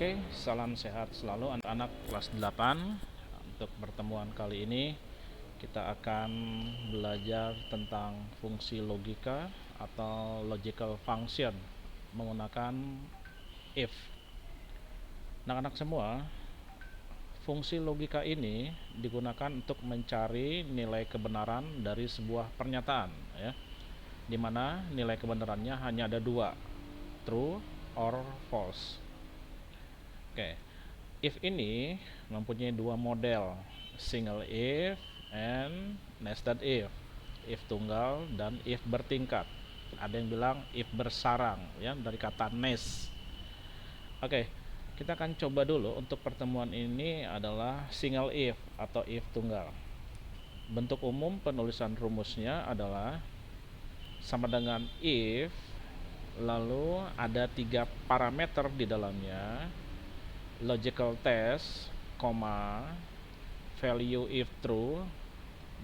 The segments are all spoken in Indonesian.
Oke, salam sehat selalu anak-anak kelas 8. Untuk pertemuan kali ini kita akan belajar tentang fungsi logika atau logical function menggunakan if. Anak-anak semua, fungsi logika ini digunakan untuk mencari nilai kebenaran dari sebuah pernyataan, ya, di mana nilai kebenarannya hanya ada dua, true or false. Oke, if ini mempunyai dua model, single if and nested if tunggal dan if bertingkat. Ada yang bilang if bersarang, ya, dari kata nest. Oke, kita akan coba dulu untuk pertemuan ini adalah single if atau if tunggal. Bentuk umum penulisan rumusnya adalah sama dengan if, lalu ada tiga parameter di dalamnya, logical test, value if true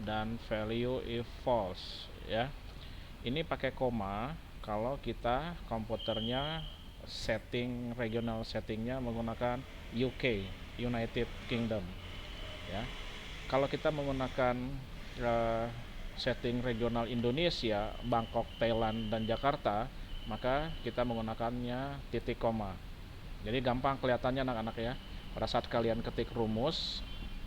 dan value if false, ya. Ini pakai koma kalau kita komputernya setting regional settingnya menggunakan UK, United Kingdom, ya. Kalau kita menggunakan setting regional Indonesia, Bangkok, Thailand dan Jakarta, maka kita menggunakannya titik koma. Jadi gampang kelihatannya anak-anak, ya. Pada saat kalian ketik rumus,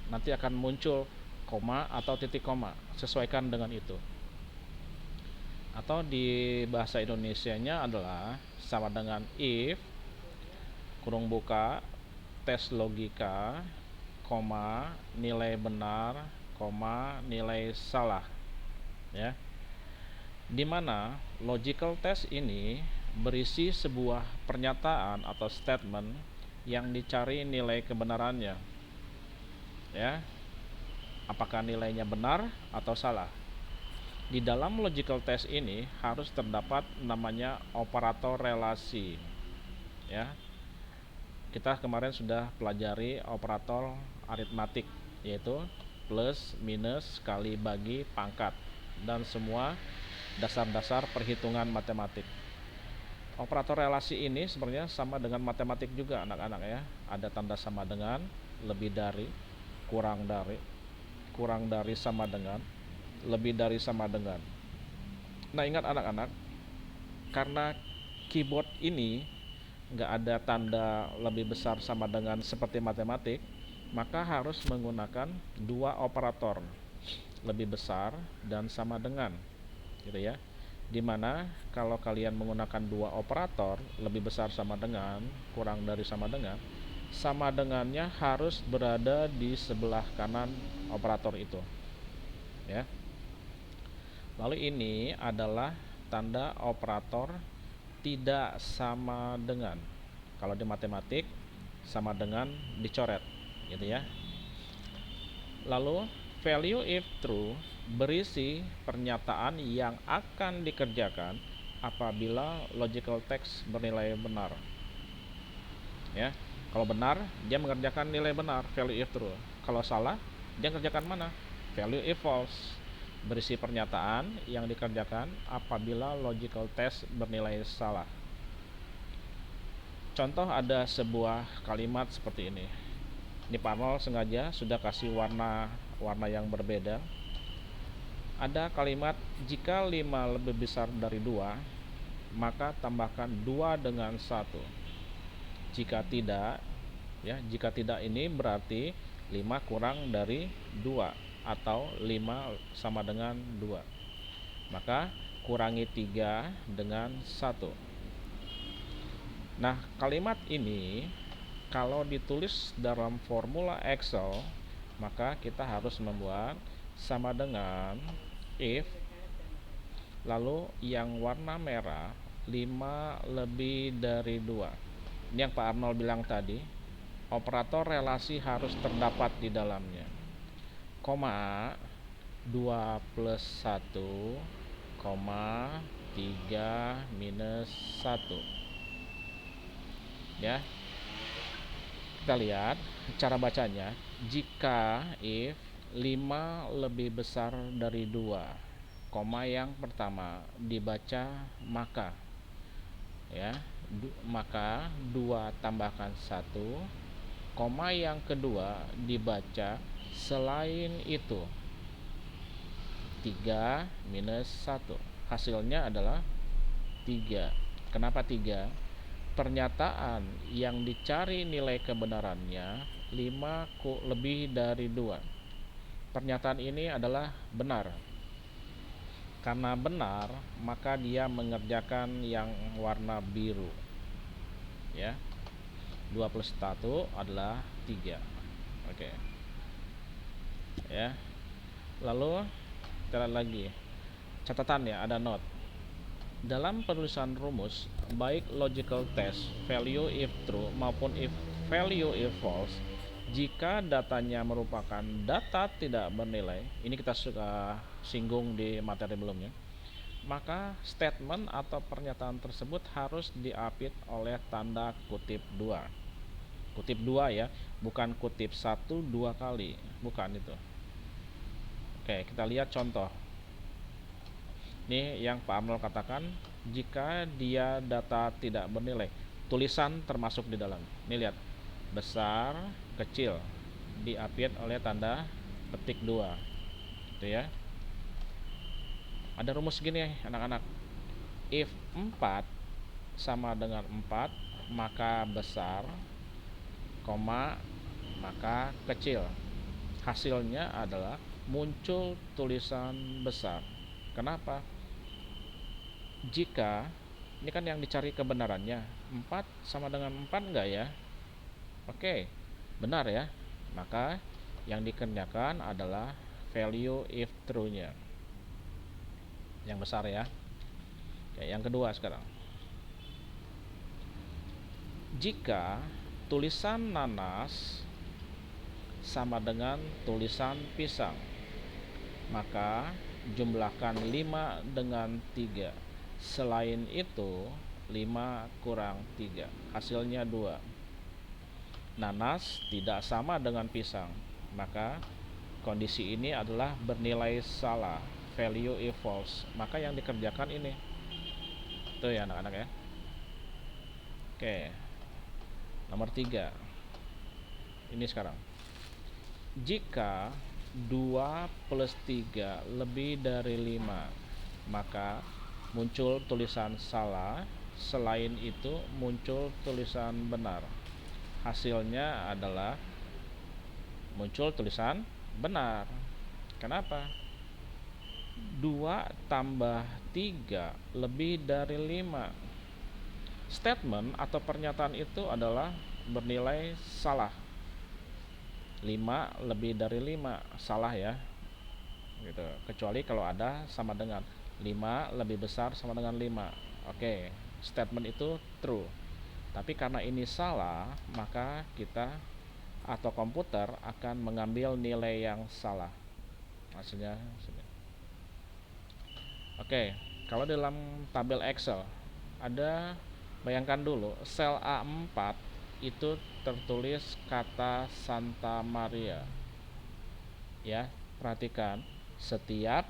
nanti akan muncul koma atau titik koma. Sesuaikan dengan itu. Atau di bahasa Indonesianya adalah sama dengan if, kurung buka, tes logika, koma, nilai benar, koma, nilai salah, ya. Dimana logical test ini berisi sebuah pernyataan atau statement yang dicari nilai kebenarannya, ya. Apakah nilainya benar atau salah? Di dalam logical test ini harus terdapat namanya operator relasi, ya. Kita kemarin sudah pelajari operator aritmatik, yaitu plus, minus, kali, bagi, pangkat, dan semua dasar-dasar perhitungan matematik. Operator relasi ini sebenarnya sama dengan matematik juga, anak-anak, ya. Ada tanda sama dengan, lebih dari, kurang dari sama dengan, lebih dari sama dengan. Nah, ingat anak-anak, karena keyboard ini nggak ada tanda lebih besar sama dengan seperti matematik, maka harus menggunakan dua operator, lebih besar dan sama dengan, gitu, ya. Dimana kalau kalian menggunakan dua operator, lebih besar sama dengan, kurang dari sama dengannya harus berada di sebelah kanan operator itu, ya. Lalu ini adalah tanda operator tidak sama dengan. Kalau di matematik sama dengan dicoret, gitu, ya. Lalu value if true berisi pernyataan yang akan dikerjakan apabila logical text bernilai benar, ya. Kalau benar, dia mengerjakan nilai benar, value if true. Kalau salah, dia mengerjakan mana? Value if false. Berisi pernyataan yang dikerjakan apabila logical test bernilai salah. Contoh, ada sebuah kalimat seperti ini. Ini Pak Arnold sengaja sudah kasih warna yang berbeda. Ada kalimat, jika 5 lebih besar dari 2, maka tambahkan 2 dengan 1. Jika tidak, ya, jika tidak ini berarti 5 kurang dari 2 atau 5 sama dengan 2. Maka kurangi 3 dengan 1. Nah, kalimat ini kalau ditulis dalam formula Excel, maka kita harus membuat sama dengan if, lalu yang warna merah 5 lebih dari 2. Ini yang Pak Arnold bilang tadi, operator relasi harus terdapat di dalamnya. Koma 2 plus 1, koma 3 minus 1, ya. Kita lihat cara bacanya. Jika if 5 lebih besar dari 2, koma yang pertama dibaca maka, ya. maka 2 tambahkan 1, koma yang kedua dibaca selain itu 3 minus 1. Hasilnya adalah 3. Kenapa 3? Pernyataan yang dicari nilai kebenarannya 5 lebih dari 2. Pernyataan ini adalah benar. Karena benar, maka dia mengerjakan yang warna biru. Ya. 2 plus 1 adalah 3. Oke. Ya. Lalu kita lihat lagi. Catatan ya, ada note. Dalam penulisan rumus, baik logical test, value if true maupun if value if false, jika datanya merupakan data tidak bernilai, ini kita sudah singgung di materi sebelumnya, maka statement atau pernyataan tersebut harus diapit oleh tanda kutip 2. Kutip 2 ya, bukan kutip 1 2 kali, bukan itu. Oke, kita lihat contoh. Ini yang Pak Amnol katakan, jika dia data tidak bernilai, tulisan termasuk di dalam. Ini lihat, besar, kecil, diapit oleh tanda petik 2. Itu ya. Ada rumus gini anak-anak. If 4 sama dengan 4, maka besar, koma, maka kecil. Hasilnya adalah muncul tulisan besar. Kenapa? Jika ini kan yang dicari kebenarannya, 4 sama dengan 4 enggak ya? Oke, benar ya. Maka yang dikerjakan adalah value if true-nya. Yang besar ya. Oke, yang kedua sekarang. Jika tulisan nanas sama dengan tulisan pisang, maka jumlahkan 5 dengan 3. Selain itu 5 kurang 3, hasilnya 2. Nanas tidak sama dengan pisang, maka kondisi ini adalah bernilai salah, value if false. Maka yang dikerjakan ini. Itu ya anak-anak ya. Oke. Nomor 3. Ini sekarang. Jika 2 plus 3 lebih dari 5, maka muncul tulisan salah, selain itu muncul tulisan benar. Hasilnya adalah muncul tulisan benar. Kenapa? 2 tambah 3 lebih dari 5. Statement atau pernyataan itu adalah bernilai salah. 5 lebih dari 5 salah ya. Gitu. Kecuali kalau ada sama dengan 5 lebih besar sama dengan 5. Oke, statement itu true. Tapi karena ini salah, maka kita atau komputer akan mengambil nilai yang salah. Hasilnya sini. Oke, kalau dalam tabel Excel ada, bayangkan dulu, sel A4 itu tertulis kata Santa Maria. Ya, perhatikan, setiap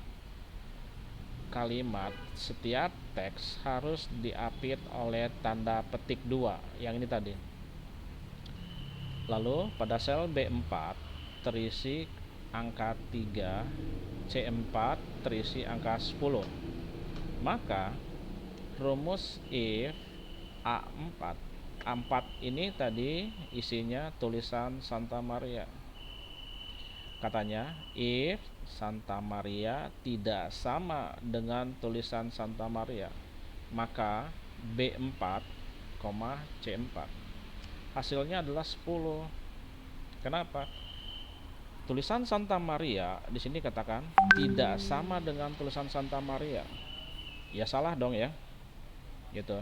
kalimat, setiap teks harus diapit oleh tanda petik 2, yang ini tadi. Lalu pada sel B4 terisi angka 3, C4 terisi angka 10. Maka rumus if A4, A4 ini tadi isinya tulisan Santa Maria. Katanya, if Santa Maria tidak sama dengan tulisan Santa Maria, maka B4, C4. Hasilnya adalah 10. Kenapa? Tulisan Santa Maria di sini katakan tidak sama dengan tulisan Santa Maria. Ya salah dong ya. Gitu.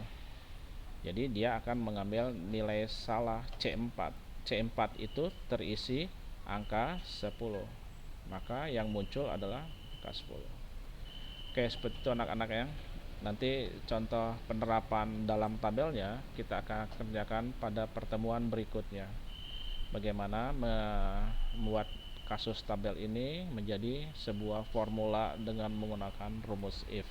Jadi dia akan mengambil nilai salah C4. C4 itu terisi angka 10, maka yang muncul adalah angka 10. Oke, seperti itu anak-anak ya. Nanti contoh penerapan dalam tabelnya kita akan kerjakan pada pertemuan berikutnya. Bagaimana membuat kasus tabel ini menjadi sebuah formula dengan menggunakan rumus if.